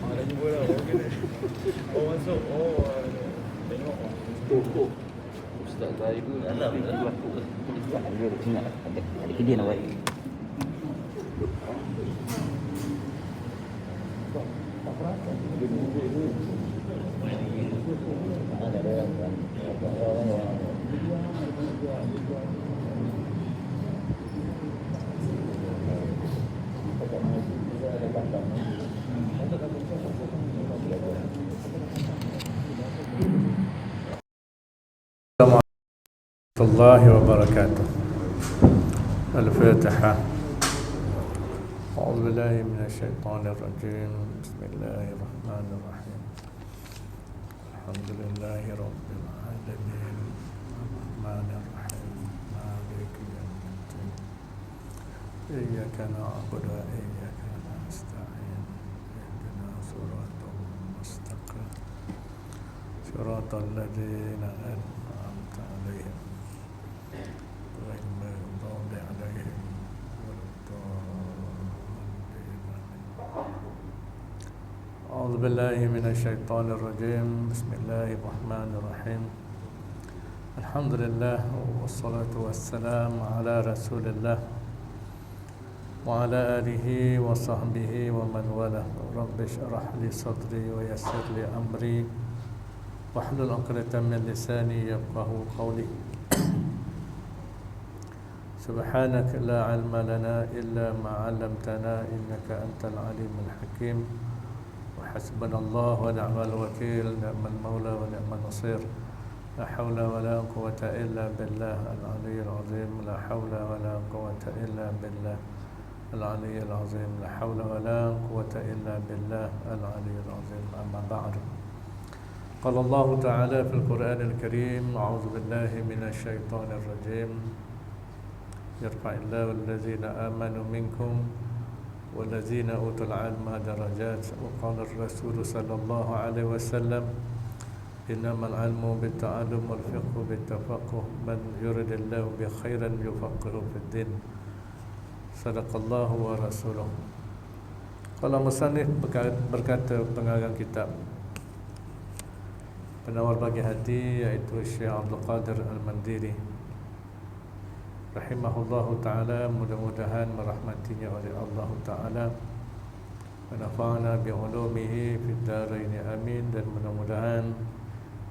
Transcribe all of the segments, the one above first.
Ada jumpa lah. Okey ni. Oh masuk. Oh tengok. Tutup. Ustaz saya tu dalam dah. Ada kena ada kejadian awak. الله وبركاته. الفاتحة. أعوذ بالله من الشيطان الرجيم. بسم الله الرحمن الرحيم. الحمد لله رب العالمين الرحمن الرحيم مالك يوم الدين إياك نعبد وإياك نستعين اهدنا صراط المستقيم صراط الذين أنعمت عليهم غير المغضوب عليهم ولا الضالين. أعوذ بالله من الشيطان الرجيم. بسم الله الرحمن الرحيم. الحمد لله والصلاة والسلام على رسول الله وعلى آله وصحبه ومن والاه. رب اشرح لي صدري ويسر لي أمري واحلل عقدة من لساني يفقهوا قولي. سبحانك لا علم لنا إلا ما علمتنا إنك أنت العليم الحكيم. وحسبنا الله ونعم الوكيل نعم المولى ونعم النصير. لا حول ولا قوة إلا بالله العلي العظيم. لا حول ولا قوة إلا بالله العلي العظيم. لا حول ولا قوة إلا بالله العلي العظيم. أما بعد. قال الله تعالى في القرآن الكريم: أعوذ بالله من الشيطان الرجيم. يرفع الله الذين آمنوا منكم والذين أوتوا العلم درجات. وقال الرسول صلى الله عليه وسلم: إنما العلم بالتعلم والفقه بالتفقه من يرد الله بخيرا يفقهه في الدين. صدق الله ورسوله. Kalau musannif berkata pengarang kitab Penawar Bagi Hati, iaitu Syekh Abdul Qadir Al-Mandiri rahimahullahu ta'ala, mudah-mudahan merahmatinya oleh Allah ta'ala, menafa'ana bi'ulumihi fid daraini amin, dan mudah-mudahan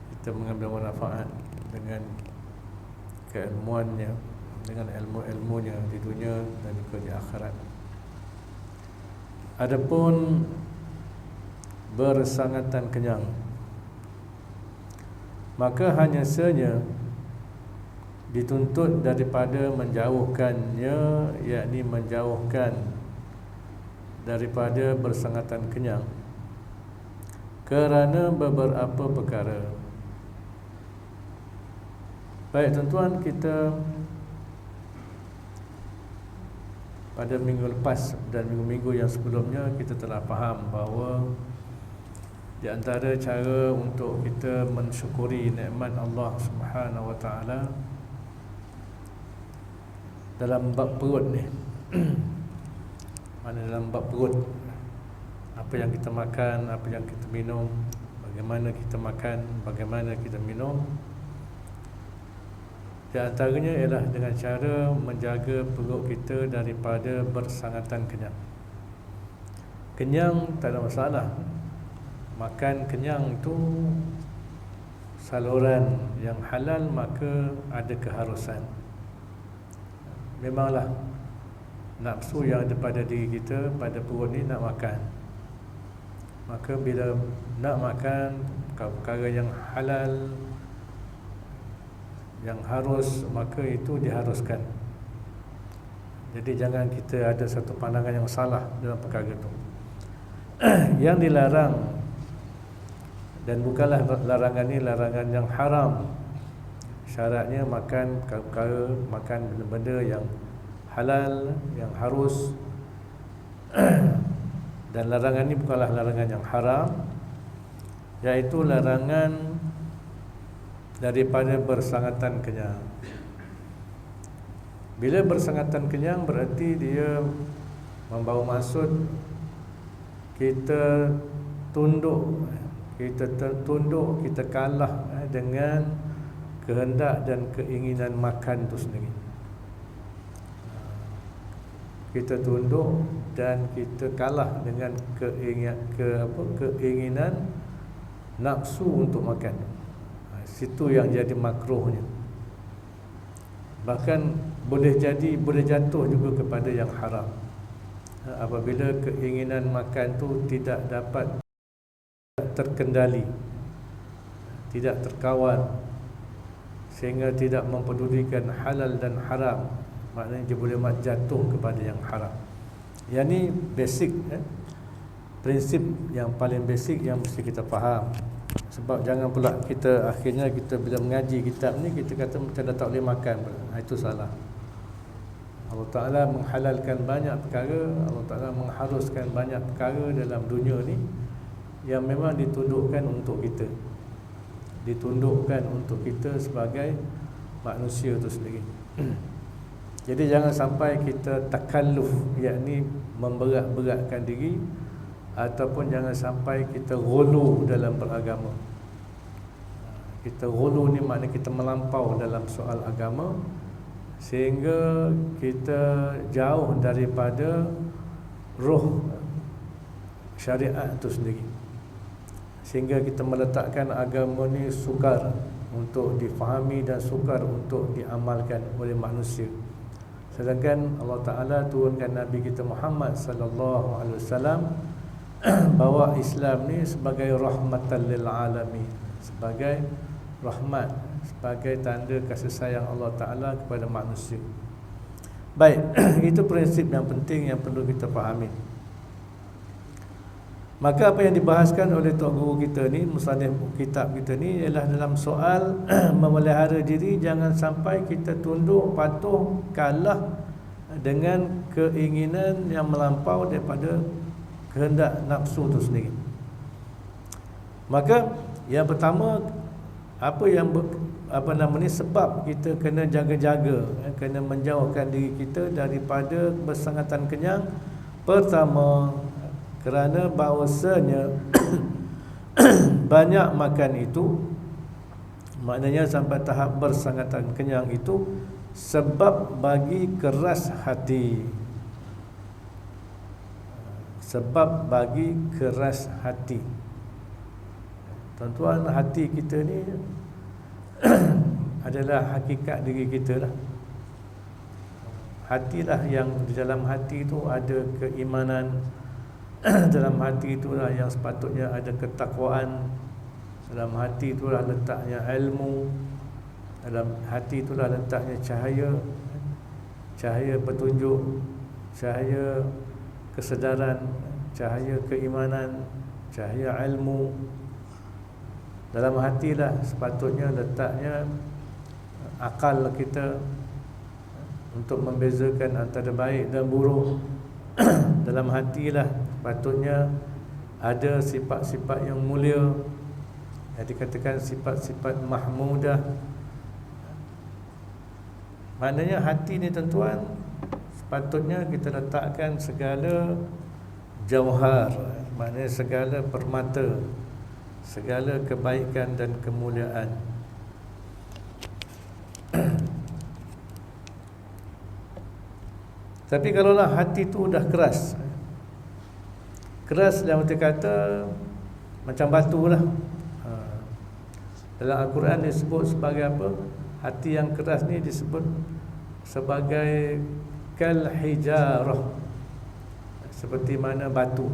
kita mengambil manfaat dengan keilmuannya, dengan ilmu-ilmunya di dunia dan juga di akhirat. Adapun bersangatan kenyang, maka hanya saja dituntut daripada menjauhkannya, yakni menjauhkan daripada bersangatan kenyang kerana beberapa perkara. Baik tuan-tuan, kita pada minggu lepas dan minggu-minggu yang sebelumnya kita telah faham bahawa di antara cara untuk kita mensyukuri nikmat Allah Subhanahu wa taala dalam bab perut ni mana dalam bab perut, apa yang kita makan, apa yang kita minum, bagaimana kita makan, bagaimana kita minum, di antaranya ialah dengan cara menjaga perut kita daripada bersangatan kenyang. Kenyang tak ada masalah, makan kenyang itu saluran yang halal, maka ada keharusan. Memanglah nafsu yang ada pada diri kita, pada perut ni nak makan. Maka bila nak makan perkara yang halal, yang harus, maka itu diharuskan. Jadi jangan kita ada satu pandangan yang salah dalam perkara itu. Yang dilarang, dan bukanlah larangan ni larangan yang haram, syaratnya makan perkara, makan benda-benda yang halal, yang harus. Dan larangan ni bukanlah larangan yang haram, iaitu larangan daripada bersangatan kenyang. Bila bersangatan kenyang berarti dia membawa maksud kita tunduk, kita kalah dengan kehendak dan keinginan makan itu sendiri. Kita tunduk dan kita kalah dengan keinginan nafsu untuk makan. Situ yang jadi makruhnya. Bahkan boleh jatuh juga kepada yang haram. Apabila keinginan makan tu tidak dapat terkendali, tidak terkawal, sehingga tidak mempedulikan halal dan haram, maknanya dia boleh jatuh kepada yang haram. Yang ni basic, prinsip yang paling basic yang mesti kita faham. Sebab jangan pula kita akhirnya kita bila mengaji kitab ni kita kata macam dah tak boleh makan pula. Itu salah. Allah Ta'ala menghalalkan banyak perkara, Allah Ta'ala mengharuskan banyak perkara dalam dunia ni yang memang ditundukkan untuk kita, ditundukkan untuk kita sebagai manusia itu sendiri. Jadi jangan sampai kita takalluf, yakni memberat-beratkan diri, ataupun jangan sampai kita ghulu dalam beragama. Kita ghulu ni makna kita melampau dalam soal agama, sehingga kita jauh daripada roh syariat itu sendiri, sehingga kita meletakkan agama ni sukar untuk difahami dan sukar untuk diamalkan oleh manusia. Sedangkan Allah Ta'ala turunkan Nabi kita Muhammad sallallahu alaihi wasallam bawa Islam ni sebagai rahmatan lil alamin, sebagai rahmat, sebagai tanda kasih sayang Allah Ta'ala kepada manusia. Baik, itu prinsip yang penting yang perlu kita fahami. Maka apa yang dibahaskan oleh Tok Guru kita ni, musannif kitab kita ni, ialah dalam soal memelihara diri jangan sampai kita tunduk, patuh, kalah dengan keinginan yang melampau daripada kehendak nafsu itu sendiri. Maka yang pertama, sebab kita kena jaga-jaga, kena menjauhkan diri kita daripada bersangatan kenyang. Pertama, kerana bahawasanya banyak makan itu, maknanya sampai tahap bersangatan kenyang itu sebab bagi keras hati. Sebab bagi keras hati. Tuan-tuan, hati kita ni adalah hakikat diri kita lah. Hatilah yang di dalam hati itu ada keimanan. Dalam hati itulah yang sepatutnya ada ketakwaan. Dalam hati itulah letaknya ilmu. Dalam hati itulah letaknya cahaya, cahaya petunjuk, cahaya kesedaran, cahaya keimanan, cahaya ilmu. Dalam hatilah sepatutnya letaknya akal kita untuk membezakan antara baik dan buruk. Dalam hatilah patutnya ada sifat-sifat yang mulia, yang dikatakan sifat-sifat mahmudah. Maknanya hati ni tuan-tuan, sepatutnya kita letakkan segala jauhar, maknanya segala permata, segala kebaikan dan kemuliaan. Tapi kalaulah hati tu dah keras, keras dalam arti kata macam batu lah. Dalam Al-Quran disebut sebagai apa? Hati yang keras ni disebut sebagai kal hijarah, seperti mana batu,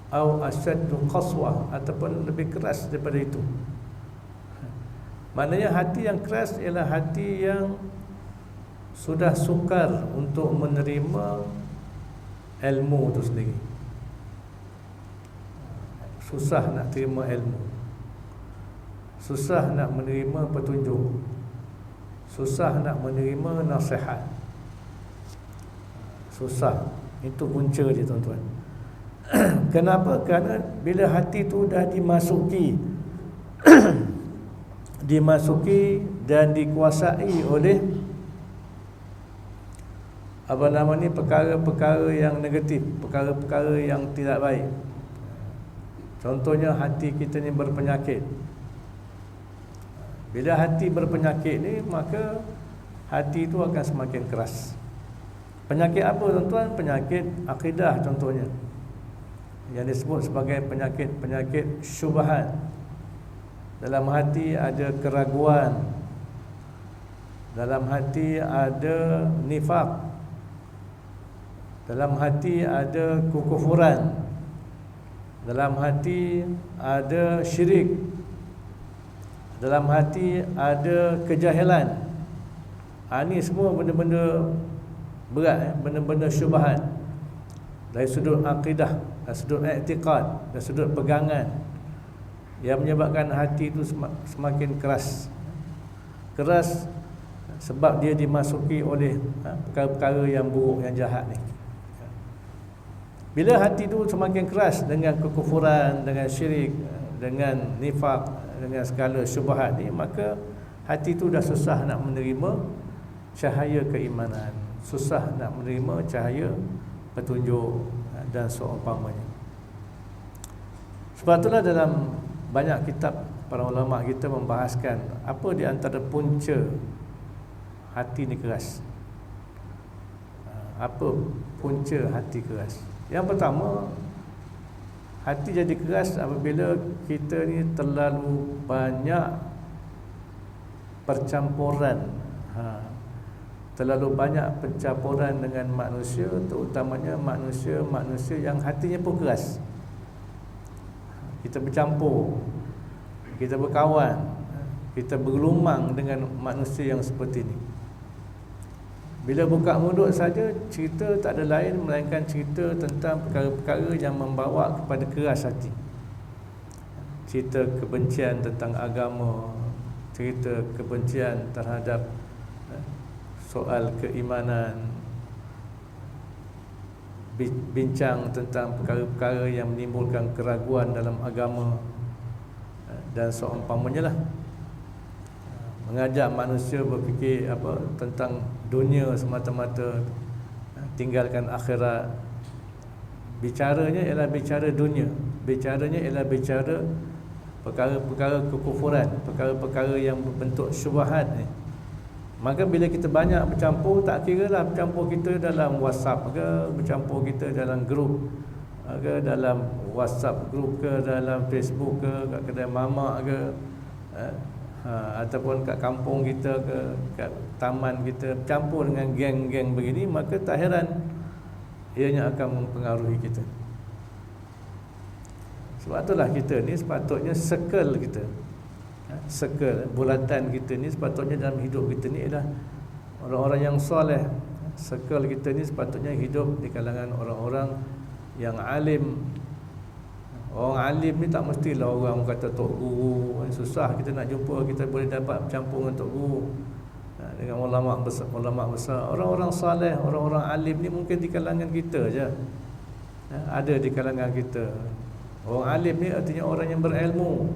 au asyaddu qaswah, ataupun lebih keras daripada itu. Maknanya hati yang keras ialah hati yang sudah sukar untuk menerima ilmu itu sendiri. Susah nak terima ilmu, susah nak menerima petunjuk, susah nak menerima nasihat. Susah. Itu punca dia tuan-tuan. Kenapa? Kerana bila hati tu dah dimasuki dimasuki dan dikuasai oleh perkara-perkara yang negatif, perkara-perkara yang tidak baik. Contohnya hati kita ni berpenyakit. Bila hati berpenyakit ni, maka hati itu akan semakin keras. Penyakit apa tuan-tuan? Penyakit akidah contohnya, yang disebut sebagai penyakit syubhat. Dalam hati ada keraguan, dalam hati ada nifaq, dalam hati ada kekufuran, dalam hati ada syirik, dalam hati ada kejahilan. Ini semua benda-benda berat, benda-benda syubhat dari sudut akidah, dari sudut i'tiqad, dari sudut pegangan, yang menyebabkan hati itu semakin keras. Keras sebab dia dimasuki oleh perkara-perkara yang buruk, yang jahat ni. Bila hati itu semakin keras dengan kekufuran, dengan syirik, dengan nifaq, dengan segala syubhat ni, maka hati itu dah susah nak menerima cahaya keimanan, susah nak menerima cahaya petunjuk dan seumpamanya. Sebab itulah dalam banyak kitab para ulama kita membahaskan apa di antara punca hati ni keras. Apa punca hati keras? Yang pertama, hati jadi keras apabila kita ni terlalu banyak percampuran, terlalu banyak pencampuran dengan manusia, terutamanya manusia yang hatinya pun keras. Kita bercampur, kita berkawan, kita bergelumang dengan manusia yang seperti ini. Bila buka mulut saja, cerita tak ada lain melainkan cerita tentang perkara-perkara yang membawa kepada keras hati. Cerita kebencian tentang agama, cerita kebencian terhadap soal keimanan, bincang tentang perkara-perkara yang menimbulkan keraguan dalam agama dan seumpamanya lah. Mengajak manusia berfikir tentang dunia semata-mata, tinggalkan akhirat. Bicaranya ialah bicara dunia, bicaranya ialah bicara perkara-perkara kekufuran, perkara-perkara yang berbentuk syubhat ni. Maka bila kita banyak bercampur, tak kira lah bercampur kita dalam WhatsApp ke, bercampur kita dalam grup ke, dalam WhatsApp grup ke, dalam Facebook ke, kat kedai mamak ke, ataupun kat kampung kita ke, kat taman kita, campur dengan geng-geng begini, maka tak heran ianya akan mempengaruhi kita. Sebab itulah kita ni sepatutnya circle kita, circle bulatan kita ni sepatutnya dalam hidup kita ni ialah orang-orang yang soleh. Circle kita ni sepatutnya hidup di kalangan orang-orang yang alim. Orang alim ni tak mestilah orang kata tok guru. Susah kita nak jumpa, kita boleh dapat bercampur dengan tok guru, dengan ulama besar. Orang-orang soleh, orang-orang alim ni mungkin di kalangan kita je, ada di kalangan kita. Orang alim ni artinya orang yang berilmu.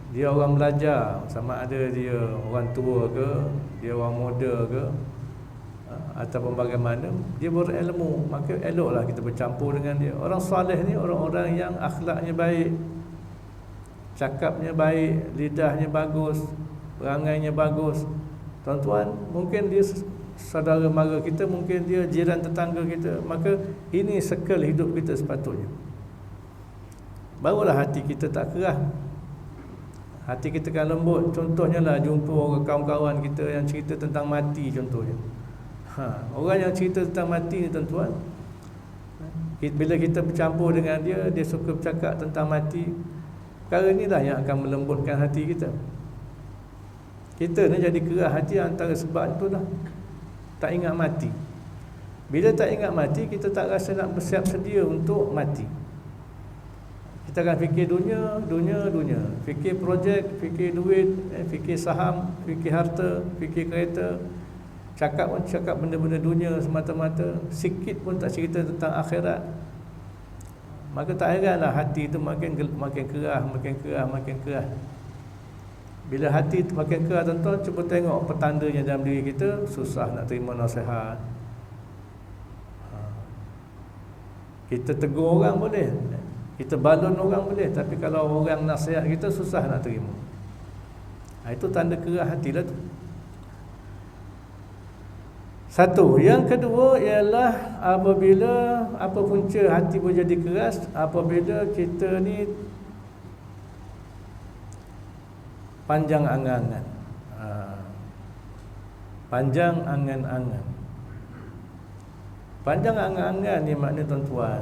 Dia orang belajar, sama ada dia orang tua ke, dia orang muda ke, ataupun bagaimana, dia berilmu, maka eloklah kita bercampur dengan dia. Orang soleh ni orang-orang yang akhlaknya baik, cakapnya baik, lidahnya bagus, perangainya bagus. Tuan-tuan, mungkin dia saudara mara kita, mungkin dia jiran tetangga kita, maka ini circle hidup kita sepatutnya. Barulah hati kita tak keras, hati kita kan lembut. Contohnya lah jumpa orang kawan-kawan kita yang cerita tentang mati contohnya. Orang yang cerita tentang mati ni tuan-tuan, bila kita bercampur dengan dia, dia suka bercakap tentang mati. Perkara inilah yang akan melembutkan hati kita. Kita ni jadi keras hati antara sebab itu dah tak ingat mati. Bila tak ingat mati, kita tak rasa nak bersiap sedia untuk mati. Kita akan fikir dunia, fikir projek, fikir duit, fikir saham, fikir harta, fikir kereta. Cakap benda-benda dunia semata-mata, sikit pun tak cerita tentang akhirat. Maka tak heranlah hati itu makin keras. Bila hati itu makin keras, tuan-tuan, cuba tengok petandanya dalam diri kita, susah nak terima nasihat, Kita tegur orang boleh, kita balon orang boleh, tapi kalau orang nasihat kita susah nak terima. Itu tanda kerah hati lah tu. Satu. Yang kedua ialah apabila apa punca hati boleh jadi keras, apabila kita ni panjang angan-angan. Panjang angan-angan. Panjang angan-angan ni makna tuan-tuan,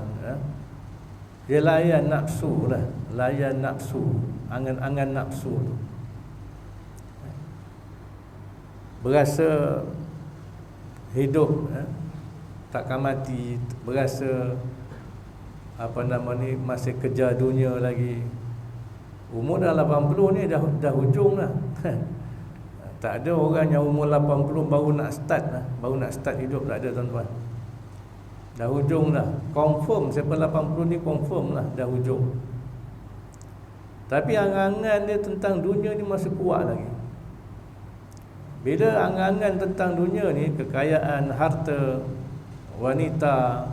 dia layan nafsu lah, layan nafsu, angan-angan nafsu tu. Berasa hidup takkan mati, berasa masih kejar dunia lagi. Umur dah 80 ni dah hujung lah. Tak ada orang yang umur 80 baru nak start hidup, tak ada tuan-tuan. Dah hujung dah. Confirm siapa 80 ni confirm lah dah hujung. Tapi angan-angan dia tentang dunia ni masih kuat lagi. Bila angan-angan tentang dunia ni, kekayaan, harta, wanita,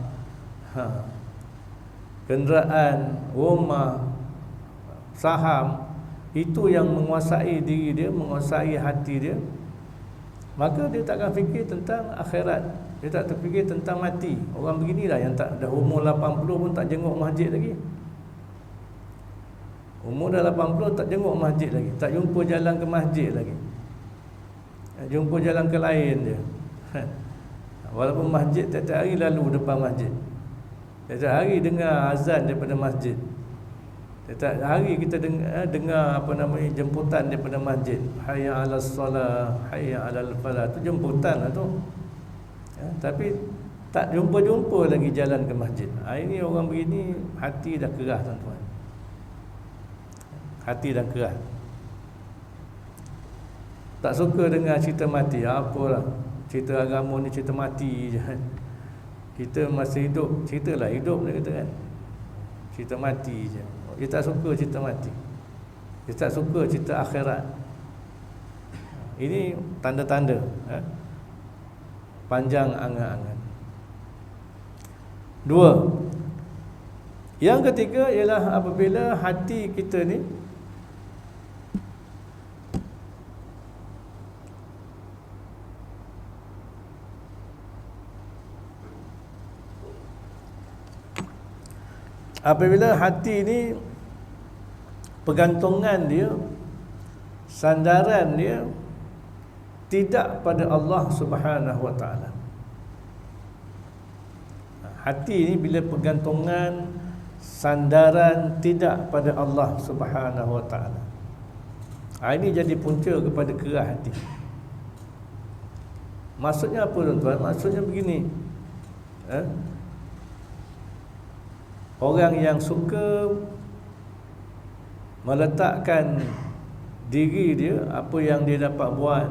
kenderaan, rumah, saham, itu yang menguasai diri dia, menguasai hati dia, maka dia takkan fikir tentang akhirat. Dia tak terfikir tentang mati. Orang beginilah yang tak dah umur 80 pun tak jenguk masjid lagi. Umur dah 80 tak jenguk masjid lagi, tak jumpa jalan ke masjid lagi, jumpa jalan ke lain dia. Walaupun masjid tiap-tiap hari lalu depan masjid, tiap-tiap hari dengar azan daripada masjid, tiap-tiap hari kita dengar jemputan daripada masjid. Hayya 'alas solah, hayya 'alal falah. Tu jemputan lah tu. Tapi tak jumpa-jumpa lagi jalan ke masjid. Ini orang begini hati dah keras tuan-tuan. Hati dah keras. Tak suka dengar cerita mati. Apalah, cerita agama ni cerita mati je. Kita masih hidup, ceritalah hidup dia kata kan. Cerita mati je. Dia tak suka cerita mati. Dia tak suka cerita akhirat. Ini tanda-tanda panjang angan-angan. Dua. Yang ketiga ialah apabila hati kita ni pergantungan dia, sandaran dia tidak pada Allah Subhanahu wa taala. Hati ni bila pergantungan, sandaran tidak pada Allah Subhanahu wa taala. Ini jadi punca kepada kerah hati. Maksudnya apa tuan-tuan? Maksudnya begini. Orang yang suka meletakkan diri dia, apa yang dia dapat buat,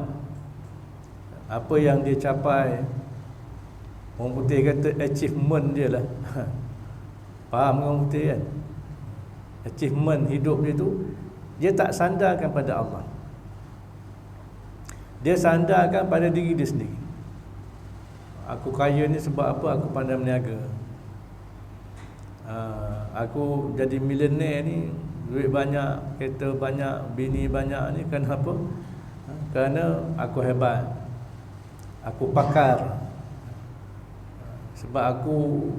apa yang dia capai, orang putih kata achievement dia lah. Faham orang putih kan? Achievement hidup dia tu, dia tak sandarkan pada Allah. Dia sandarkan pada diri dia sendiri. Aku kaya ni sebab apa? Aku pandai berniaga. Aku jadi milioner ni, duit banyak, kereta banyak, bini banyak ni kenapa? Kerana aku hebat, aku pakar, sebab aku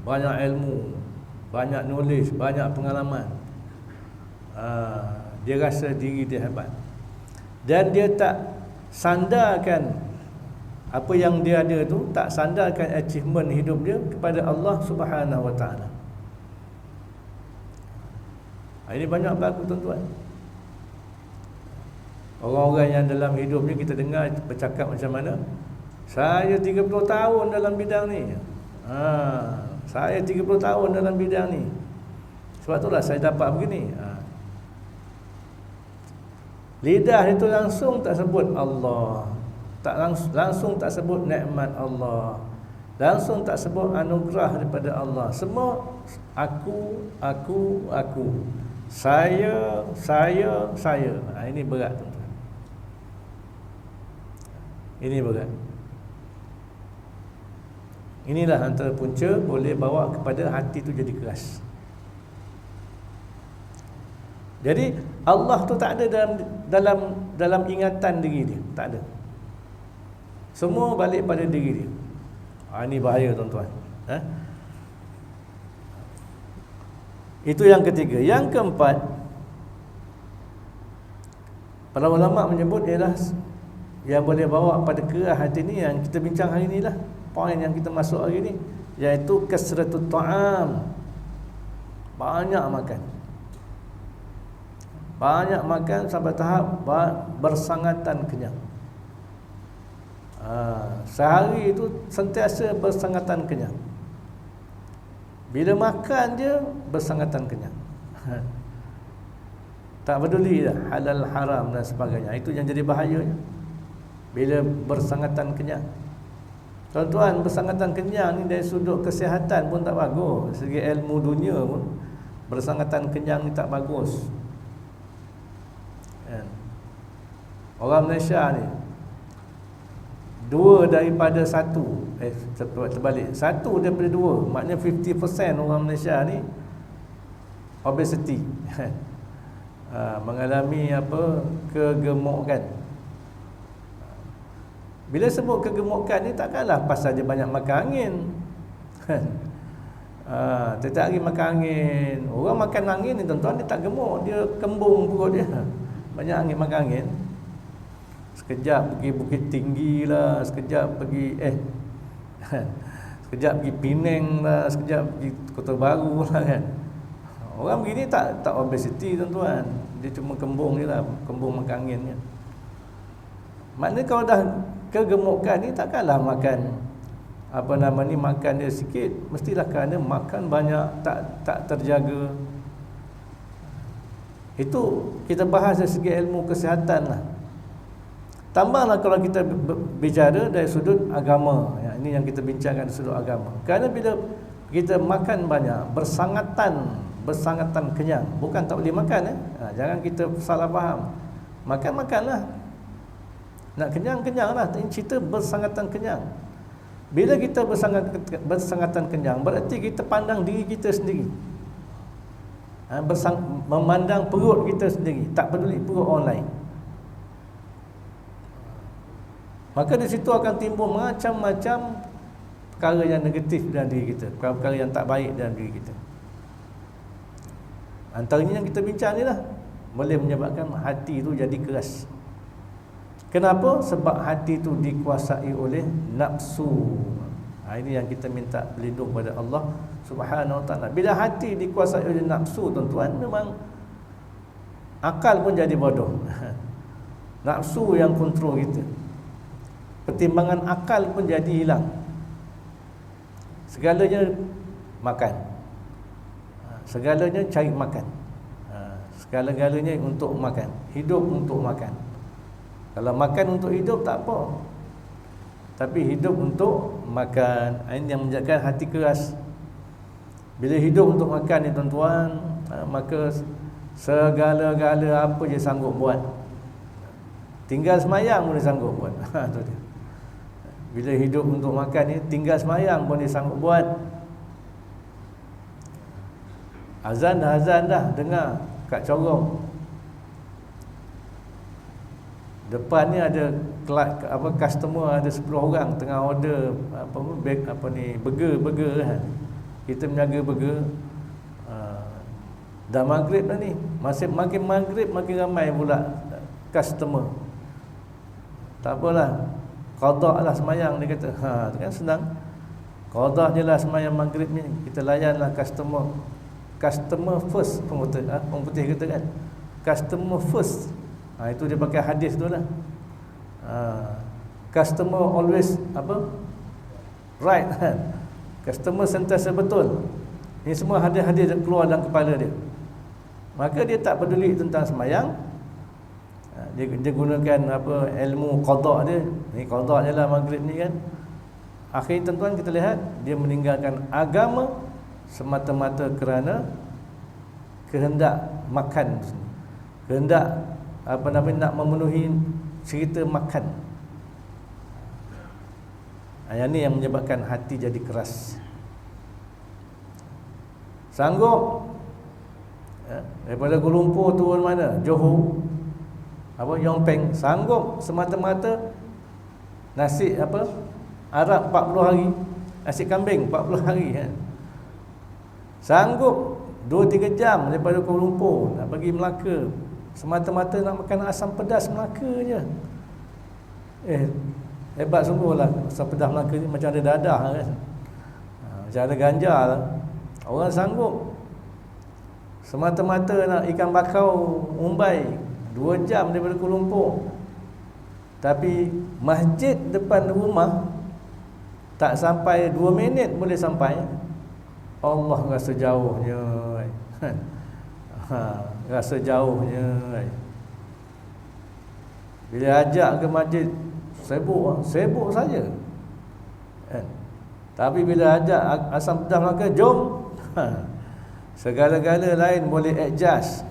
banyak ilmu, banyak knowledge, banyak pengalaman. Dia rasa diri dia hebat. Dan dia tak sandarkan apa yang dia ada tu, tak sandarkan achievement hidup dia kepada Allah Subhanahu wa taala. Ini banyak berlaku tuan-tuan. Orang-orang yang dalam hidup ni kita dengar bercakap macam mana? Saya 30 tahun dalam bidang ni. Saya 30 tahun dalam bidang ni. Sebab itulah saya dapat begini. Lidah itu langsung tak sebut Allah, tak langsung tak sebut nikmat Allah, langsung tak sebut anugerah daripada Allah. Semua aku. Saya. Ini berat tuan-tuan. Ini berat. Inilah antara punca boleh bawa kepada hati tu jadi keras. Jadi Allah tu tak ada dalam ingatan diri dia, tak ada. Semua balik pada diri dia. Ini bahaya tuan-tuan. Itu yang ketiga. Yang keempat, para ulama menyebut ialah yang boleh bawa pada keras hati ni, yang kita bincang hari ni lah, poin yang kita masuk hari ni, iaitu kasratut ta'am. Banyak makan. Banyak makan sampai tahap bersangatan kenyang. Sehari itu sentiasa bersangatan kenyang. Bila makan je bersangatan kenyang. Tak peduli dah halal haram dan sebagainya. Itu yang jadi bahayanya. Bila bersangatan kenyang. Tuan-tuan, bersangatan kenyang ni dari sudut kesihatan pun tak bagus. Segi ilmu dunia pun bersangatan kenyang ni tak bagus. Orang Malaysia ni 2 daripada 1, terbalik, 1 daripada 2, maknanya 50% orang Malaysia ni obesity. Mengalami kegemukan. Bila sebut kegemukan ni, takkanlah pasal dia banyak makan angin. Setiap hari makan angin. Orang makan angin ni tuan-tuan, dia tak gemuk, dia kembung perut dia. Banyak angin, makan angin. Sekejap pergi Bukit Tinggi lah, sekejap pergi sekejap pergi Penang lah, sekejap pergi Kota Baru lah kan. Orang begini tak obesity tuan-tuan. Dia cuma kembung je lah, kembung makan angin je. Maknanya kalau dah kegemukan ni, takkanlah makan makan dia sikit, mestilah kerana makan banyak, tak terjaga. Itu kita bahas dari segi ilmu kesihatan lah. Tambahlah kalau kita bicara dari sudut agama, ini yang kita bincangkan dari sudut agama. Kerana bila kita makan banyak, bersangatan kenyang, bukan tak boleh makan jangan kita salah faham. Makanlah. Nak kenyang-kenyanglah, ini cerita bersangatan kenyang. Bila kita bersangatan kenyang, berarti kita pandang diri kita sendiri. Memandang perut kita sendiri, tak peduli perut orang lain. Maka di situ akan timbul macam-macam perkara yang negatif dalam diri kita, perkara yang tak baik dalam diri kita. Antaranya yang kita bincang ni lah, boleh menyebabkan hati itu jadi keras. Kenapa? Sebab hati itu dikuasai oleh nafsu. Ini yang kita minta berlindung pada Allah Subhanahu Wa Taala. Bila hati dikuasai oleh nafsu, tuan-tuan, memang akal pun jadi bodoh. Nafsu yang kontrol kita. Pertimbangan akal pun jadi hilang. Segalanya makan. Segalanya cari makan. Segala-galanya untuk makan. Hidup untuk makan. Kalau makan untuk hidup tak apa, tapi hidup untuk makan. Ini yang menjadikan hati keras. Bila hidup untuk makan ni tuan-tuan, maka segala-gala apa je sanggup buat. Tinggal semayang pun dia sanggup buat. Itu dia. Bila hidup untuk makan ni, tinggal semayang pun dia sanggup buat. Azan dah dengar kat corong. Depan ni ada customer, ada 10 orang tengah order burger kan. Kita menjaga burger. Dah maghrib dah ni. Makin maghrib makin ramai pula customer. Tak apalah, qada lah semayang, dia kata. Tu kan senang. Qada je lah semayang maghrib ni. Kita layanlah customer. Customer first, orang putih kata kan. Customer first. Itu dia pakai hadis tu lah. Customer always right kan. Customer sentiasa betul. Ini semua hadis-hadis yang keluar dalam kepala dia. Maka dia tak peduli tentang semayang. Dia gunakan ilmu qada dia. Ni qada je lah maghrib ni kan. Akhirnya tuan-tuan kita lihat dia meninggalkan agama semata-mata kerana kehendak makan, kehendak nak memenuhi cerita makan. Yang ni yang menyebabkan hati jadi keras. Sanggup daripada Kuala Lumpur turun mana? Johor, Yong Peng, sanggup semata-mata nasi Arab 40 hari, nasi kambing 40 hari kan. Sanggup 2-3 jam daripada Kuala Lumpur nak pergi Melaka, semata-mata nak makan asam pedas Melaka je. Hebat sungguh lah asam pedas Melaka ni, macam ada dadah kan, macam ada ganja lah. Orang sanggup semata-mata nak ikan bakau Mumbai 2 jam daripada Kuala Lumpur, tapi masjid depan rumah tak sampai 2 minit boleh sampai. Allah rasa jauhnya. Rasa jauhnya. Bila ajak ke masjid, sibuk saja. Tapi bila ajak asam pedas Melaka, jom. Segala-gala lain boleh adjust.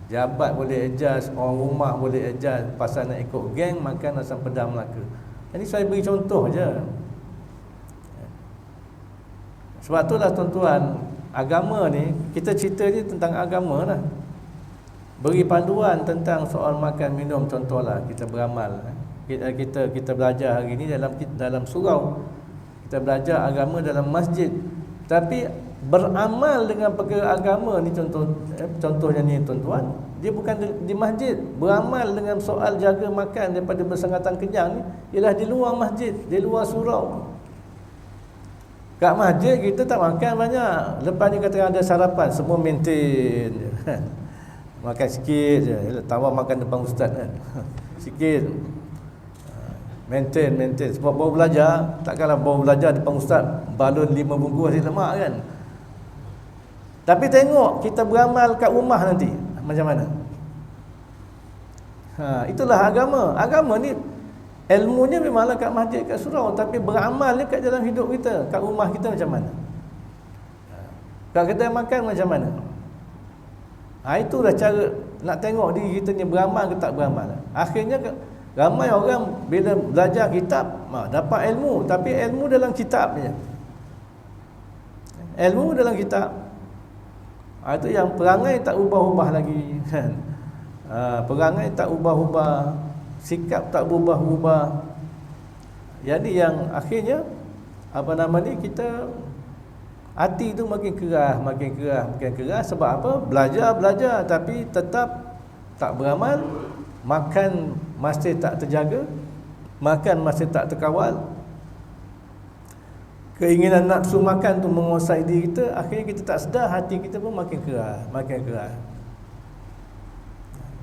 Jabat boleh adjust, orang rumah boleh adjust, pasal nak ikut geng makan asam pedas Melaka. Ini saya beri contoh je. Sebab itulah tuan-tuan, agama ni, kita cerita ni tentang agama lah. Beri panduan tentang soal makan minum, contohlah kita beramal. Kita belajar hari ni dalam surau. Kita belajar agama dalam masjid. Tapi beramal dengan perkara agama ni, contohnya ni tuan-tuan, dia bukan di masjid. Beramal dengan soal jaga makan daripada bersangatan kenyang ni ialah di luar masjid, di luar surau. Kat masjid kita tak makan banyak. Lepas ni kata ada sarapan, semua maintain je. Makan sikit je. Tawar makan depan ustaz kan. Sikit. Maintain. Sebab baru belajar, takkanlah baru belajar depan ustaz balun 5 bungkus nasi lemak kan. Tapi tengok kita beramal kat rumah nanti macam mana. Itulah agama. Agama ni ilmunya memanglah kat masjid, kat surau, tapi beramalnya kat dalam hidup kita, kat rumah kita macam mana, kat kedai makan macam mana. Itulah cara nak tengok diri kita ni beramal ke tak beramal. Akhirnya ramai orang bila belajar kitab dapat ilmu, tapi ilmu dalam kitab je. Ilmu dalam kitab. Itu yang perangai tak ubah-ubah lagi kan. Perangai tak ubah-ubah, sikap tak berubah-ubah. Jadi yang akhirnya kita hati tu makin keras. Sebab apa? Belajar tapi tetap tak beramal. Makan masih tak terjaga, makan masih tak terkawal. Keinginan nafsu makan tu menguasai diri kita. Akhirnya kita tak sedar, hati kita pun makin keras.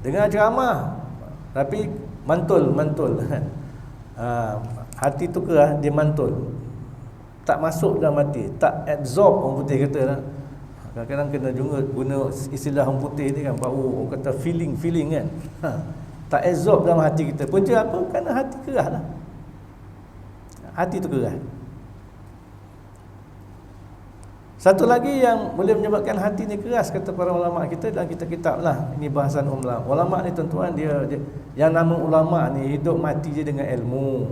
Dengar ceramah tapi mantul. Hati tu keras, dia mantul, tak masuk dalam hati, tak absorb. Orang putih kata lah, kadang-kadang kena guna istilah orang putih ni kan, baru orang kata feeling kan. Tak absorb dalam hati kita. Punca apa? Kerana hati keras lah. Hati tu keras. Satu lagi yang boleh menyebabkan hati ni keras, kata para ulama kita dalam kitab lah. Ini bahasan ulama. Ulama ni tuan-tuan, dia yang nama ulama ni hidup mati je dengan ilmu.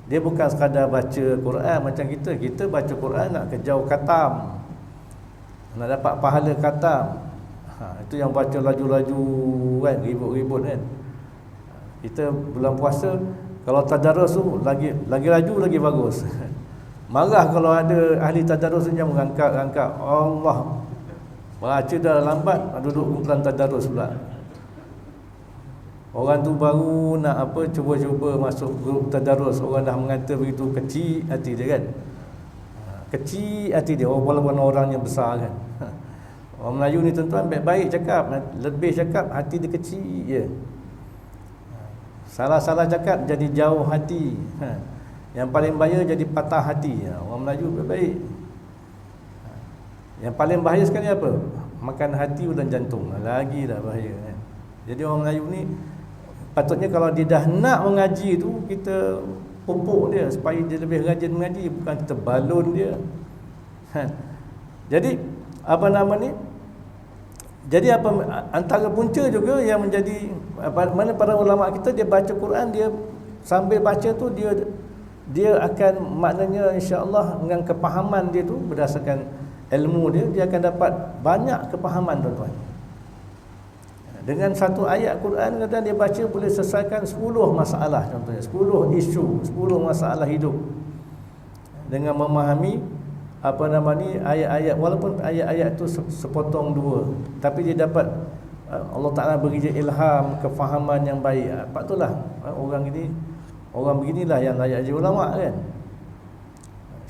Dia bukan sekadar baca Quran macam kita. Kita baca Quran nak kejau khatam, nak dapat pahala khatam. Itu yang baca laju-laju kan, ribut-ribut kan. Kita bulan puasa kalau tadarus tu lagi laju lagi bagus. Marah kalau ada ahli tadarus yang merangkak-rangkak. Allah, baca dah lambat, duduk kumpulan tadarus pula. Orang tu baru nak cuba-cuba masuk grup tadarus. Orang dah mengata begitu kecil hati dia kan. Kecil hati dia, walaupun orangnya besar kan. Orang Melayu ni tuan-tuan baik-baik cakap, lebih cakap hati dia kecil je. Salah-salah cakap jadi jauh hati. Yang paling bahaya jadi patah hati. Orang Melayu baik-baik. Yang paling bahaya sekali apa? Makan hati dan jantung. Lagi dah bahaya kan. Jadi orang Melayu ni patutnya kalau dia dah nak mengaji tu, kita pupuk dia supaya dia lebih rajin mengaji, bukan kita balun dia. Jadi Jadi antara punca juga yang menjadi mana para ulama kita, dia baca Quran, dia sambil baca tu dia dia akan, maknanya insya-Allah dengan kepahaman dia tu berdasarkan ilmu dia akan dapat banyak kepahaman tuan-tuan. Dengan satu ayat Quran kadang dia baca boleh selesaikan 10 masalah, contohnya 10 isu, 10 masalah hidup. Dengan memahami ayat-ayat, walaupun ayat-ayat tu sepotong dua, tapi dia dapat Allah Ta'ala beri dia ilham, kefahaman yang baik. Patutlah orang beginilah yang layak jadi ulama kan.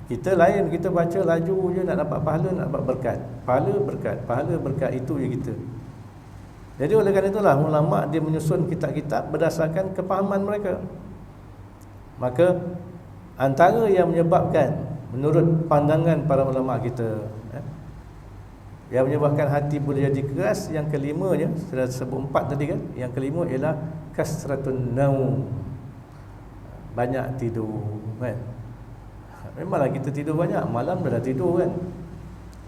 Kita lain, kita baca laju je nak dapat pahala, nak dapat berkat. Pahala berkat itu je kita. Jadi oleh kerana itulah ulama dia menyusun kitab-kitab berdasarkan kepahaman mereka. Maka antara yang menyebabkan menurut pandangan para ulama kita yang menyebabkan hati boleh jadi keras, yang kelimanya sudah sebut 4 tadi kan. Yang kelima ialah kasratun naum, banyak tidur kan. Memanglah kita tidur banyak, malam dah tidur kan.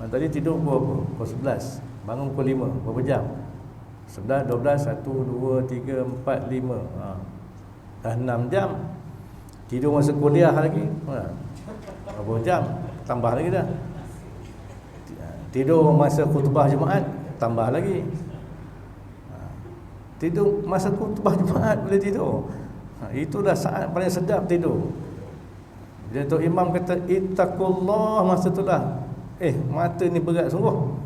Tadi tidur pukul 11, bangun pukul 5, berapa jam? 11, 12, 1, 2, 3, 4, 5 dah 6 jam. Tidur masa kuliah lagi berapa jam? Tambah lagi dah. Tidur masa khutbah Jumaat, tambah lagi. Tidur masa khutbah Jumaat boleh tidur. Itu dah saat paling sedap tidur. Dia tu imam kata ittaqullah, masa tu lah mata ni berat sungguh.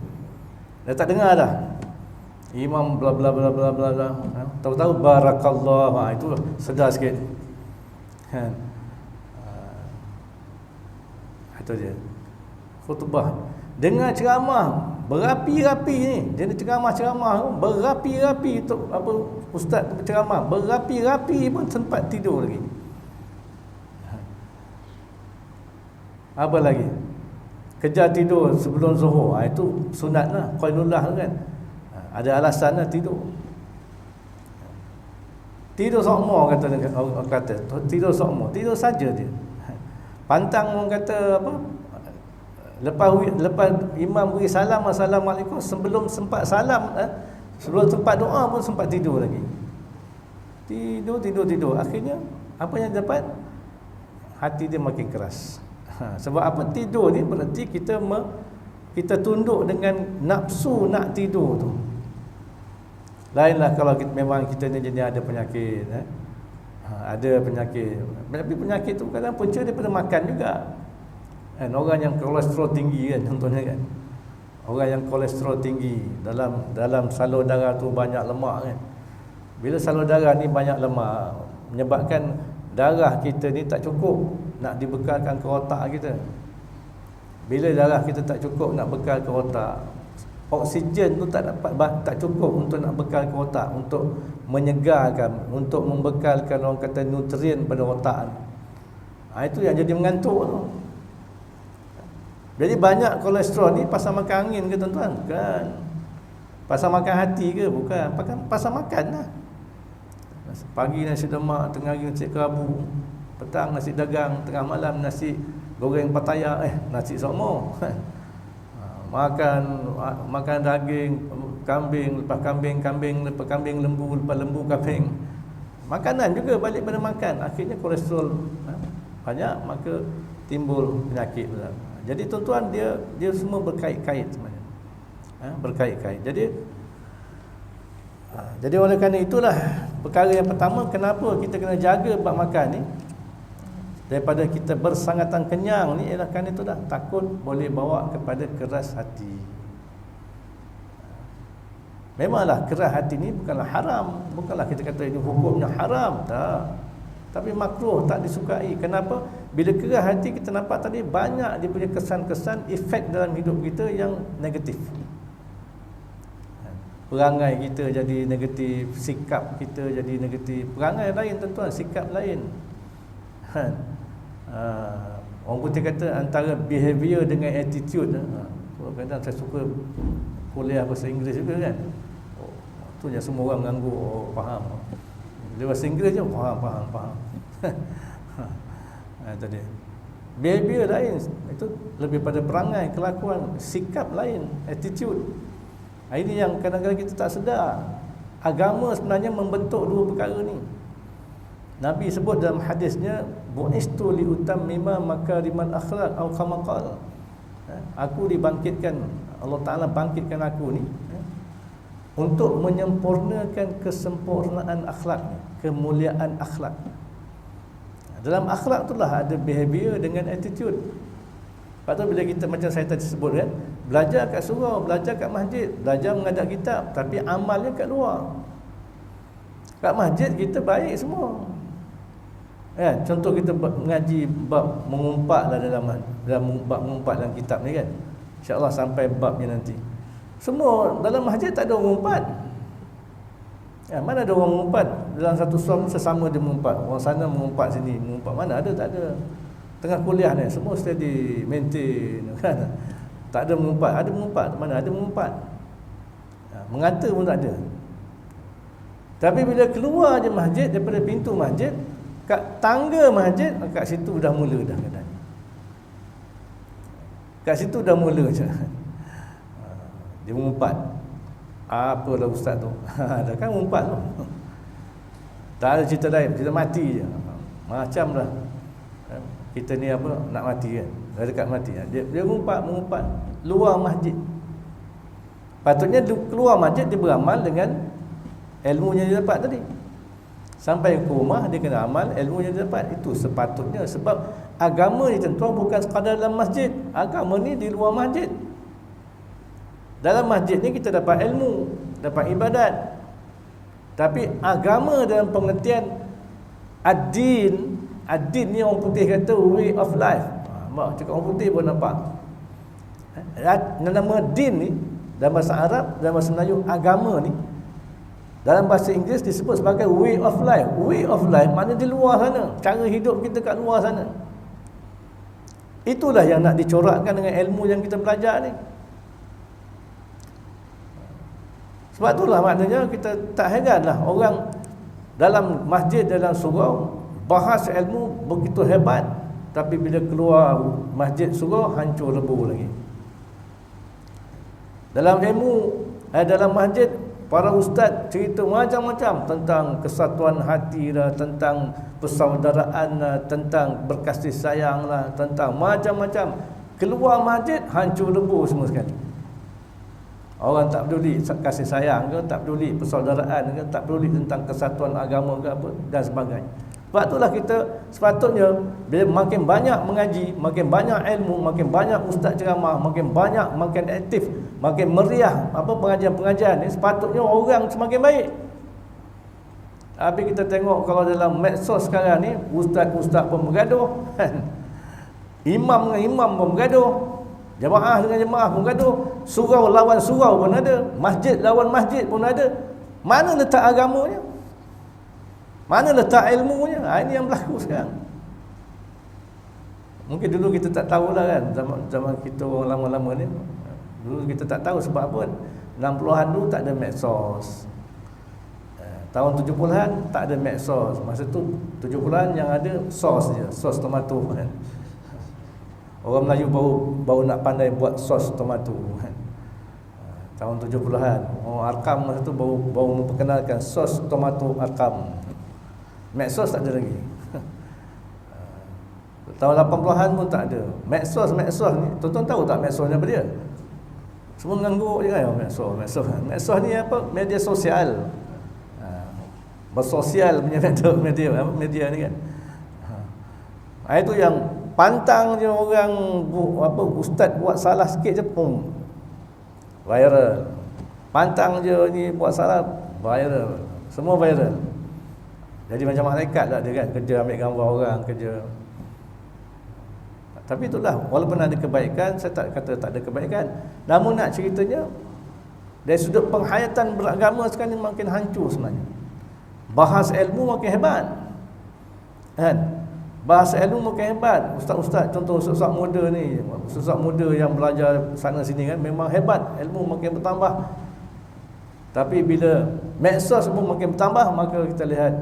Dah tak dengar dah. Imam bla bla bla bla bla bla. Tahu-tahu barakallah. Itu sedar sikit. Kan. Itu dia. Khutbah. Dengar ceramah berapi-rapi ni. Jadi ceramah-ceramah berapi-rapi tu, apa ustaz berceramah berapi-rapi pun sempat tidur lagi. Apa lagi? Kejar tidur sebelum zuhur. Itu sunatlah, qailullah kan. Ada alasan lah tidur. Tidur sokmo kata tidur sokmo, tidur saja dia. Pantang orang kata apa? Lepas imam beri salam, assalamualaikum, sebelum sempat salam, sebelum sempat doa pun sempat tidur lagi. Tidur. Akhirnya apa yang dapat? Hati dia makin keras. Sebab apa? Tidur ni berarti kita tunduk dengan nafsu nak tidur tu. Lainlah kalau memang kita ni jenis ada penyakit, ada penyakit. Tapi penyakit tu kadang punca daripada makan juga. Kan, orang yang kolesterol tinggi kan, contohnya kan. Orang yang kolesterol tinggi, dalam salur darah tu banyak lemak kan. Bila salur darah ni banyak lemak, menyebabkan darah kita ni tak cukup nak dibekalkan ke otak kita. Bila darah kita tak cukup nak bekal ke otak, oksigen tu tak cukup untuk nak bekal ke otak, untuk menyegarkan, untuk membekalkan orang kata nutrien pada otak. Itu yang jadi mengantuk tu. Jadi banyak kolesterol ni pasal makan angin ke tuan-tuan? Bukan. Pasal makan hati ke? Bukan. Pasal makan lah. Pagi nasi lemak, tengah hari nasi kerabu, petang nasi dagang, tengah malam nasi goreng Pattaya, nasi sokmo. Makan daging kambing, lepas kambing lembu, lepas lembu kambing. Makanan juga balik pada makan. Akhirnya kolesterol banyak, maka timbul penyakit. Jadi tuan-tuan, dia semua berkait-kait sebenarnya. Berkait-kait. Jadi oleh kerana itulah perkara yang pertama kenapa kita kena jaga bab makan ni, daripada kita bersangatan kenyang ni, ialah kerana itu dah takut boleh bawa kepada keras hati. Memanglah keras hati ni bukanlah haram, bukanlah kita kata ini hukumnya haram, tak. Tapi makruh, tak disukai. Kenapa? Bila keras hati, kita nampak tadi banyak dia punya kesan-kesan, efek dalam hidup kita yang negatif. Perangai kita jadi negatif, sikap kita jadi negatif. Perangai lain tuan-tuan, sikap lain. Orang putih kata antara behavior dengan attitude. Kadang saya suka kuliah bahasa Inggeris juga kan. Tu yang semua orang mengangguk, faham. Dia bahasa Inggeris je, faham. Tadi behavior lain, itu lebih pada perangai, kelakuan, sikap lain, attitude. Ini yang kadang-kadang kita tak sedar. Agama sebenarnya membentuk dua perkara ni. Nabi sebut dalam hadisnya, bu'istu li utammima makarimal akhlaq atau kama qala. Aku dibangkitkan, Allah Taala bangkitkan aku ni untuk menyempurnakan kesempurnaan akhlak, kemuliaan akhlak. Dalam akhlak itulah ada behavior dengan attitude. Lepas tu bila kita macam saya tadi sebut kan, belajar kat surau, belajar kat masjid, belajar mengadap kitab, tapi amalnya kat luar. Kat masjid kita baik semua. Kan, contoh kita mengaji bab mengumpat lah dalam bab mengumpat dalam kitab ni kan. InsyaAllah sampai babnya nanti. Semua dalam masjid tak ada orang mengumpat. Ya, mana ada orang mengumpat? Dalam satu suam sesama dia mengumpat. Orang sana mengumpat sini, mengumpat. Mana ada, tak ada. Tengah kuliah ni semua steady maintain kan. Tak ada mengumpat, ada mengumpat. Mana ada mengumpat? Ya, mengata pun tak ada. Tapi bila keluar je masjid, daripada pintu masjid, kat tangga masjid, kat situ dah mula dah kadang. Kat situ dah mula je. Dia mengumpat. Apalah ustaz tu? Dah kan mengumpat tu. Tak ada cerita lain, kita mati je. Macamlah kita ni apa, nak mati kan. Dah dekat mati. Dia mengumpat luar masjid. Patutnya keluar masjid dia beramal dengan ilmu yang dia dapat tadi. Sampai ke rumah dia kena amal ilmu yang dia dapat. Itu sepatutnya, sebab agama ni tentu bukan sekadar dalam masjid. Agama ni di luar masjid. Dalam masjid ni kita dapat ilmu, dapat ibadat. Tapi agama dalam pengertian ad-din, ad-din ni orang putih kata way of life. Mak cakap orang putih pun nampak. Nama din ni dalam bahasa Arab, dalam bahasa Melayu, agama ni dalam bahasa Inggeris disebut sebagai way of life. Way of life maknanya di luar sana, cara hidup kita kat luar sana. Itulah yang nak dicorakkan dengan ilmu yang kita belajar ni. Sebab itulah maknanya kita tak heranlah orang dalam masjid, dalam surau bahas ilmu begitu hebat, tapi bila keluar masjid surau hancur lebur lagi. Dalam ilmu, dalam masjid para ustaz cerita macam-macam tentang kesatuan hati lah, tentang persaudaraan lah, tentang berkasih sayang lah, tentang macam-macam. Keluar masjid hancur lebur semua sekali. Orang tak peduli kasih sayang ke, tak peduli persaudaraan ke, tak peduli tentang kesatuan agama ke apa dan sebagainya. Sebab itulah kita sepatutnya bila makin banyak mengaji, makin banyak ilmu, makin banyak ustaz ceramah, makin banyak, makin aktif, makin meriah apa pengajian-pengajian ni, sepatutnya orang semakin baik. Tapi kita tengok kalau dalam medsos sekarang ni, ustaz-ustaz pun bergaduh kan. Imam dengan imam pun bergaduh, jemaah dengan jemaah pun bergaduh, surau lawan surau pun ada, masjid lawan masjid pun ada. Mana letak agamanya? Mana letak ilmunya? Ini yang berlaku sekarang. Mungkin dulu kita tak tahulah kan, zaman kita orang lama-lama ni. Dulu kita tak tahu sebab apa. 60-an dulu tak ada medsos. Tahun 70-an tak ada medsos. Masa tu 70-an yang ada sos je, sos tomato kan. Orang Melayu baru nak pandai buat sos tomato kan. Tahun 70-an orang Arkam masa tu baru memperkenalkan sos tomato Arkam. Medsos tak ada lagi. Tahun 80-an pun tak ada. Medsos ni, tuan-tuan tahu tak medsosnya apa dia? Semua mengangguk je kan medsos. Medsos ni apa? Media sosial. Bersosial punya media ni kan. Itu yang pantang je orang ustaz buat salah sikit je pun viral. Pantang je ni buat salah viral. Semua viral. Jadi macam malaikat lah dia kan, kerja ambil gambar orang, kerja. Tapi itulah, walaupun ada kebaikan, saya tak kata tak ada kebaikan. Namun nak ceritanya, dari sudut penghayatan beragama sekarang ni makin hancur sebenarnya. Bahas ilmu makin hebat kan? Bahas ilmu makin hebat. Ustaz-ustaz, contoh ustaz muda ni, ustaz muda yang belajar sana sini kan, memang hebat, ilmu makin bertambah. Tapi bila medsos pun makin bertambah, maka kita lihat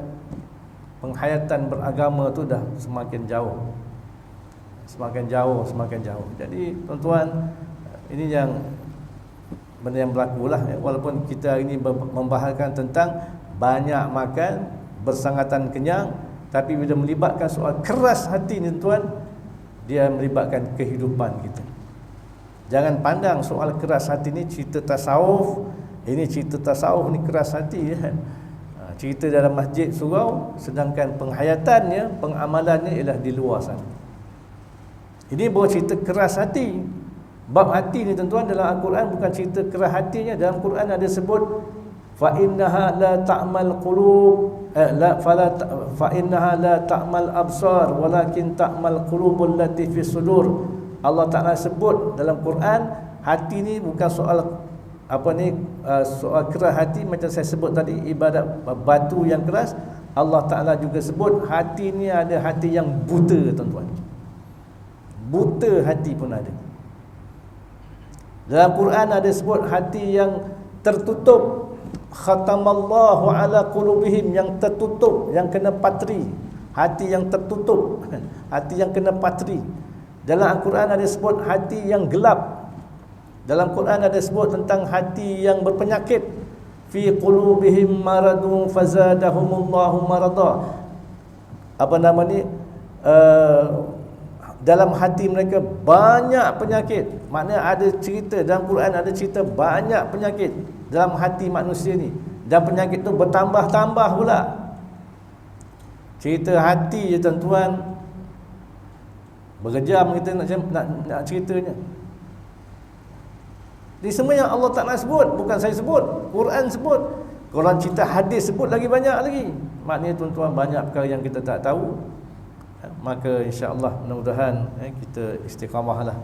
penghayatan beragama tu dah semakin jauh. Semakin jauh. Jadi tuan-tuan, ini yang benda yang berlaku lah. Walaupun kita ini membahasakan tentang banyak makan, bersangatan kenyang, Tapi bila melibatkan soal keras hati ni tuan, dia melibatkan kehidupan kita. Jangan pandang soal keras hati ni cerita tasawuf. Ini cerita tasawuf ni keras hati kan. Cerita dalam masjid surau, sedangkan penghayatannya, pengamalannya ialah di luar sana. Ini bawa cerita keras hati. Bab hati ni tuan-tuan dalam Al-Quran bukan cerita keras hatinya. Dalam Quran ada sebut fa innaha la ta'mal qulub fa innaha la ta'mal absar walakin ta'mal qulubul lati fi sudur. Allah Taala sebut dalam Quran, hati ni bukan soal soal keras hati macam saya sebut tadi, ibadat batu yang keras. Allah Taala juga sebut hati ni ada hati yang buta tuan-tuan. Buta hati pun ada. Dalam Quran ada sebut hati yang tertutup, khatamallahu ala qulubihim, yang tertutup, yang kena patri. Hati yang tertutup, hati yang kena patri. Dalam Al-Quran ada sebut hati yang gelap. Dalam Quran ada sebut tentang hati yang berpenyakit. Fi qulubihim maradun fazadahumullahu marada. Dalam hati mereka banyak penyakit. Maknanya ada cerita dalam Quran, ada cerita banyak penyakit dalam hati manusia ni, dan penyakit tu bertambah-tambah pula. Cerita hati je tuan-tuan, berjam kita nak ceritanya. Ini semua yang Allah Ta'ala sebut, bukan saya sebut, Quran sebut. Quran cerita, hadis sebut lagi banyak lagi. Maknanya tuan-tuan banyak perkara yang kita tak tahu. Maka insya-Allah mudah-mudahan kita istiqamahlah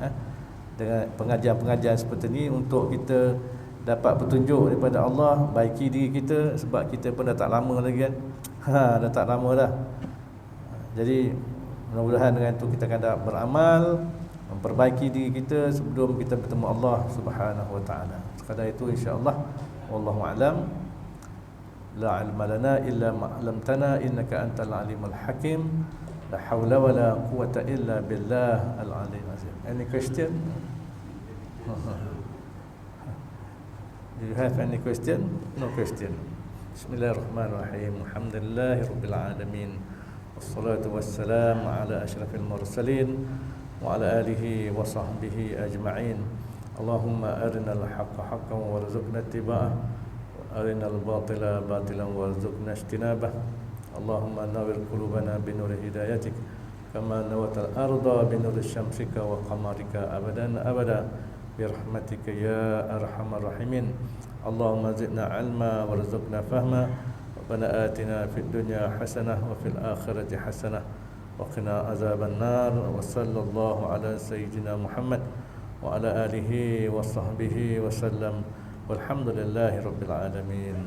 dengan pengajian-pengajian seperti ini untuk kita dapat petunjuk daripada Allah, baiki diri kita, sebab kita pun dah tak lama lagi kan. Dah tak lama dah. Jadi mudah-mudahan dengan itu kita akan dapat beramal, memperbaiki diri kita sebelum kita bertemu Allah Subhanahu wa taala. Sekadar itu insya-Allah, wallahu a'lam. La ilma lana illa ma 'allamtana innaka antal alimul hakim. La hawla wa la quwwata illa billah al-aliyyil azim. Any question? Do you have any question? No question. Bismillahirrahmanirrahim. Alhamdulillahirabbil alamin. Wassalatu wassalamu ala asyrafil mursalin wa ala alihi wa sahbihi ajma'in. Allahumma arinal haqqa haqqan warzuqna ittiba'ah wa arinal batila batilan warzuqna ijtinabah. Allahumma nawwir qulubana binuri hidayatik kama nawwatal arda binuri syamsika wa qamarika abadan abada birahmatika ya arhamar rahimin. Allahumma zidna ilma warzuqna fahma. Rabbana atina fid dunya hasanah wa fil akhirati hasanah wa qina azaban nar. Wa sallallahu ala sayyidina Muhammad wa ala alihi wa sahbihi wa sallam. Walhamdulillahi rabbil alamin.